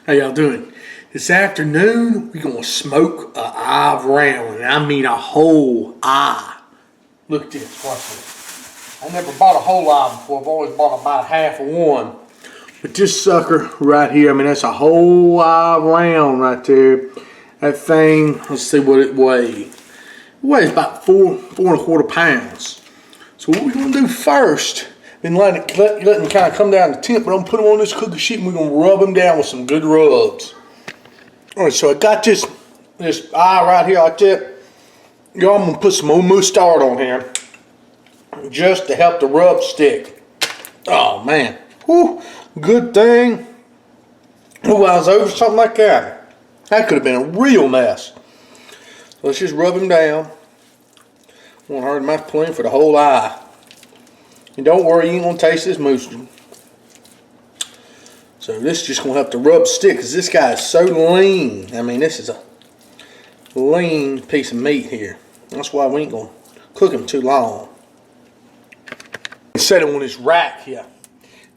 How y'all doing? This afternoon, we're going to smoke a eye round, and I mean a whole eye. Look at this, watch this. I never bought a whole eye before. I've always bought about half of one. But this sucker right here, I mean, that's a whole eye round right there. That thing, let's see what it weighs. It weighs about 4.25 pounds. So what we're going to do first, then let them kind of come down to temp, but I'm going to put them on this cookie sheet and we're going to rub them down with some good rubs. Alright, so I got this eye right here like that. Y'all, I'm going to put some old mustard on here just to help the rub stick. Oh man, whew, good thing. Oh, I was over something like that. That could have been a real mess. So let's just rub him down. Won't hurt much, plenty for the whole eye. And don't worry, you ain't gonna taste this mustard. So this is just gonna help the rub stick, because this guy is so lean. I mean, this is a lean piece of meat here. That's why we ain't gonna cook him too long. Set it on this rack here.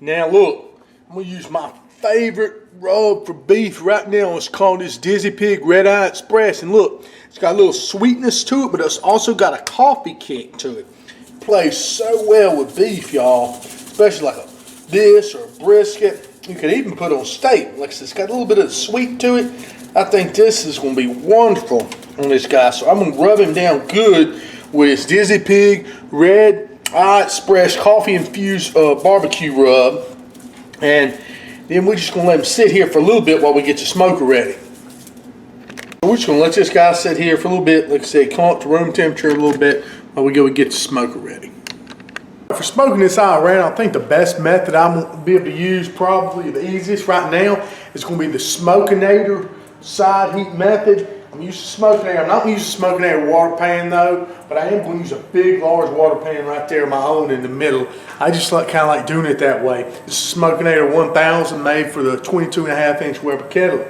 Now look, I'm gonna use my favorite rub for beef right now. It's called this Dizzy Pig Red Eye Express. And look, it's got a little sweetness to it, but it's also got a coffee kick to it. Plays so well with beef, y'all, especially like this or a brisket. You can even put it on steak. Like I said, it's got a little bit of sweet to it. I think this is going to be wonderful on this guy. So I'm going to rub him down good with this Dizzy Pig Red Eye Express coffee infused barbecue rub. And then we're just going to let him sit here for a little bit while we get the smoker ready. So we're just going to let this guy sit here for a little bit. Like I said, come up to room temperature a little bit while we go and get the smoker ready. For smoking this eye round, I think the best method I'm going to be able to use, probably the easiest right now, is going to be the Smokinator side heat method. I'm using Smokinator. I'm not going to use the Smokinator water pan though, but I am going to use a big, large water pan right there, my own in the middle. I just kind of like doing it that way. This is Smokinator 1000 made for the 22.5-inch Weber kettle.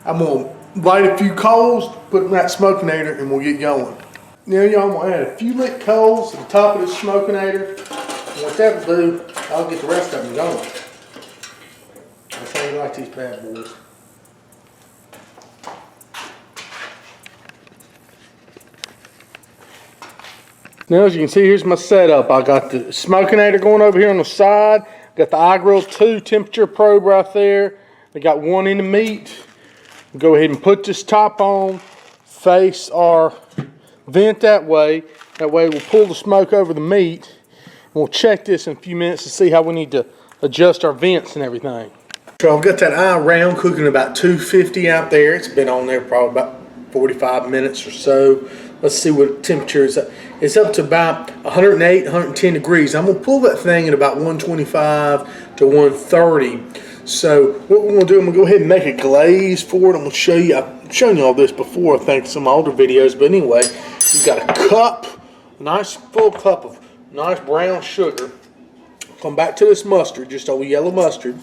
I'm going to light a few coals, put them in that Smokinator, and we'll get going. Now y'all, I'm going to add a few lit coals to the top of this Smokinator. And what that will do, I'll get the rest of them going. That's how you like these bad boys. Now as you can see, here's my setup. I got the Smokinator going over here on the side. Got the iGrill 2 temperature probe right there. I got one in the meat. Go ahead and put this top on, face our vent that way. That way we'll pull the smoke over the meat. We'll check this in a few minutes to see how we need to adjust our vents and everything. So I've got that eye round cooking about 250 out there. It's been on there probably about 45 minutes or so. Let's see what temperature is. It's up to about 108, 110 degrees. I'm going to pull that thing at about 125 to 130. So what we're going to do, I'm going to go ahead and make a glaze for it. I'm going to show you. I've shown you all this before, I think, in some older videos. But anyway, you've got a cup, a nice full cup of nice brown sugar. Come back to this mustard, just old yellow mustard.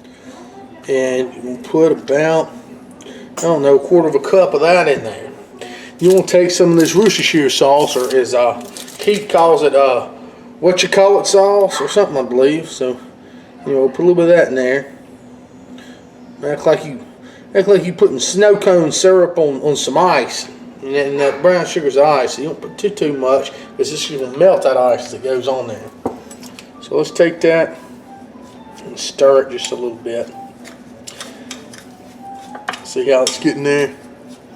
And you will put about, I don't know, a quarter of a cup of that in there. You want to take some of this Worcestershire sauce, or as Keith calls it, what you call it sauce or something, I believe. So, you know, put a little bit of that in there. Act like you putting snow cone syrup on some ice, and that brown sugar's ice. So you don't put too much, because this is going to melt that ice that goes on there. So let's take that and stir it just a little bit. See how it's getting there.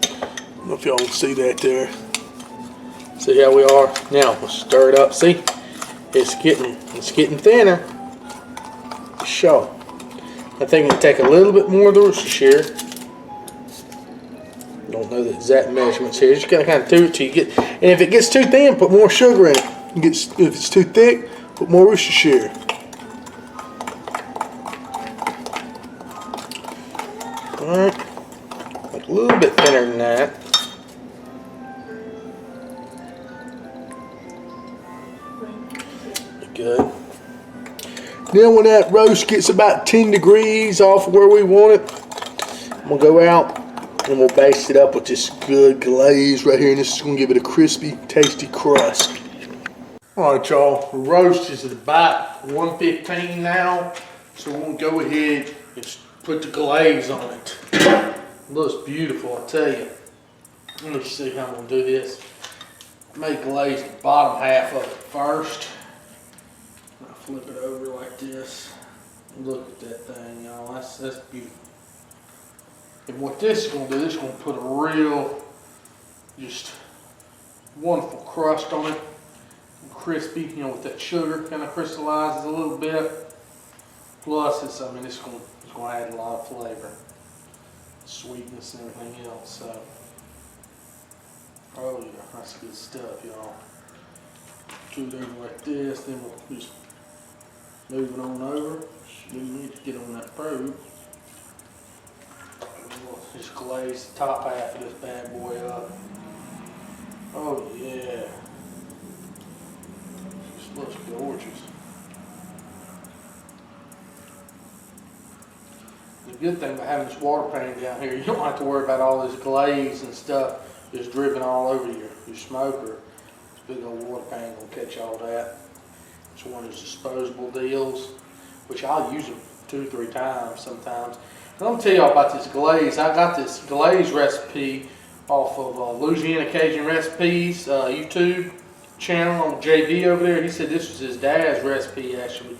I don't know if y'all can see that there. See how we are? Now we'll stir it up. See, it's getting thinner. Sure. I think we'll take a little bit more of the Worcestershire. Don't know the exact measurements here. Just gotta kind of do it till you get. And if it gets too thin, put more sugar in it. If it's too thick, put more Worcestershire. All right, like a little bit thinner than that. Good. Now when that roast gets about 10 degrees off where we want it, I'm going to go out and we'll baste it up with this good glaze right here. And this is going to give it a crispy, tasty crust. Alright y'all, the roast is at about 115 now. So we'll go ahead and put the glaze on it. Looks beautiful, I tell you. Let me see how I'm gonna do this. I may glaze the bottom half of it first. I'll flip it over like this. Look at that thing, y'all. That's beautiful. And what this is gonna do, this is gonna put a real, just wonderful crust on it. Crispy, you know, with that sugar kind of crystallizes a little bit. Plus, it's gonna add a lot of flavor, sweetness, and everything else. So, oh yeah, that's good stuff, y'all. Do it over like this, then we'll just move it on over. We need to get on that probe. We'll just glaze the top half of this bad boy up. Oh yeah. This looks gorgeous. The good thing about having this water pan down here, you don't have to worry about all this glaze and stuff just dripping all over your smoker. This big old water pan will catch all that. It's one of those disposable deals, which I'll use them 2 or 3 times sometimes. And I'm gonna tell y'all about this glaze. I got this glaze recipe off of Louisiana Cajun Recipes YouTube channel on JB over there. He said this was his dad's recipe actually,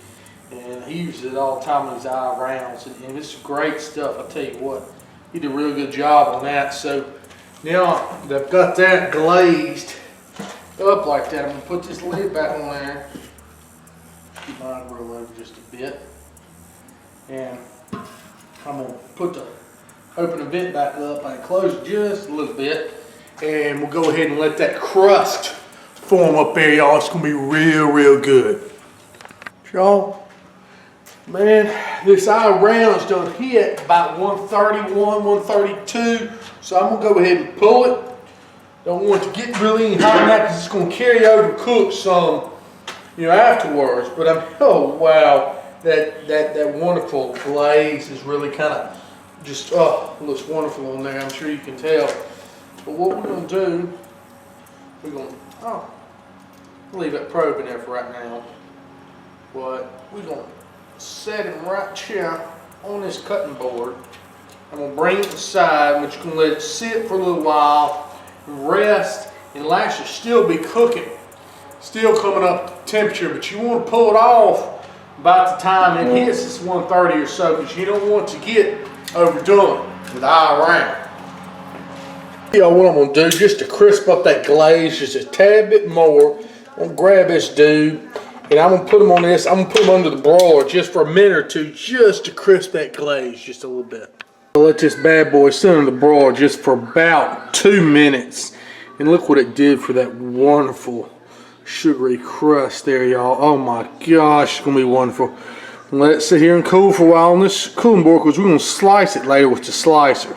and he uses it all the time on his eye rounds. And it's great stuff. I tell you what, he did a real good job on that. So now that I've got that glazed up like that, I'm gonna put this lid back on there. Keep my grill over just a bit, and I'm gonna open the vent back up and close it just a little bit, and we'll go ahead and let that crust form up there, y'all. It's gonna be real good. Y'all, man, this eye round's done hit about 131, 132, so I'm gonna go ahead and pull it. Don't want it to get really hot now because it's gonna carry over cook some, you know, afterwards. But oh wow, that wonderful glaze is really kind of just looks wonderful on there. I'm sure you can tell. But what we're gonna do, we're gonna leave that probe in there for right now. But we're gonna set him right here on this cutting board. I'm gonna bring it aside, which gonna let it sit for a little while, rest, and it'll actually still be cooking, still coming up to temperature. But you want to pull it off about the time it hits this 130 or so, because you don't want to get overdone with the eye round. Y'all, what I'm gonna do just to crisp up that glaze just a tad bit more, I'm gonna grab this dude and I'm gonna put him on this. I'm gonna put him under the broiler just for a minute or two, just to crisp that glaze just a little bit. I'll let this bad boy sit on the broiler just for about 2 minutes, and look what it did for that wonderful sugary crust there, y'all. Oh my gosh, it's gonna be wonderful. Let it sit here and cool for a while on this cooling board, because we're gonna slice it later with the slicer.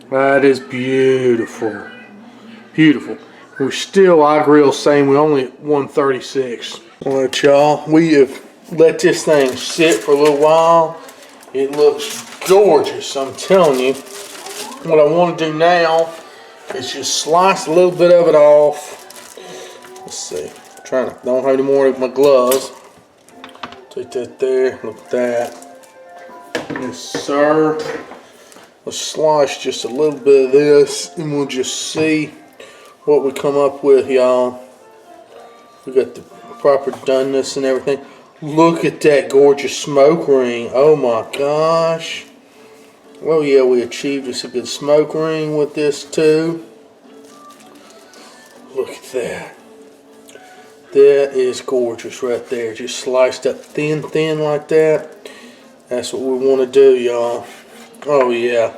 That is beautiful, beautiful. We're still I grill same. We're only at 136. All right, y'all. We have let this thing sit for a little while. It looks gorgeous, I'm telling you. What I want to do now is just slice a little bit of it off. Let's see. I'm trying to don't have any more of my gloves. Take that there. Look at that. Yes, sir. Let's slice just a little bit of this, and we'll just see what we come up with, y'all. We got the proper doneness and everything. Look at that gorgeous smoke ring. Oh my gosh. Well, yeah, we achieved us a good smoke ring with this too. Look at that. That is gorgeous right there. Just sliced up thin like that. That's what we want to do, y'all. Oh yeah.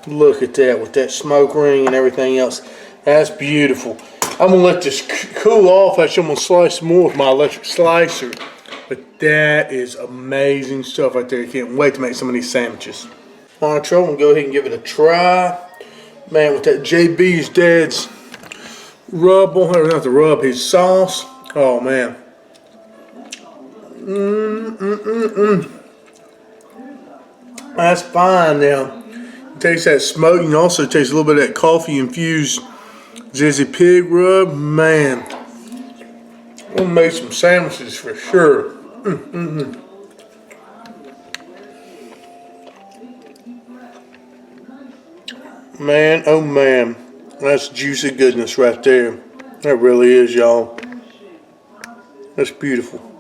Look at that with that smoke ring and everything else. That's beautiful. I'm going to let this cool off. Actually, I'm going to slice more with my electric slicer. But that is amazing stuff right there. I can't wait to make some of these sandwiches. Alright, I'm going to go ahead and give it a try. Man, with that JB's dad's rub on her, not the rub, his sauce. Oh, man. That's fine now. Taste that smoke. You can also taste a little bit of that coffee infused Zizzy Pig rub. Man, we'll make some sandwiches for sure. Man, oh man, that's juicy goodness right there. That really is, y'all. That's beautiful.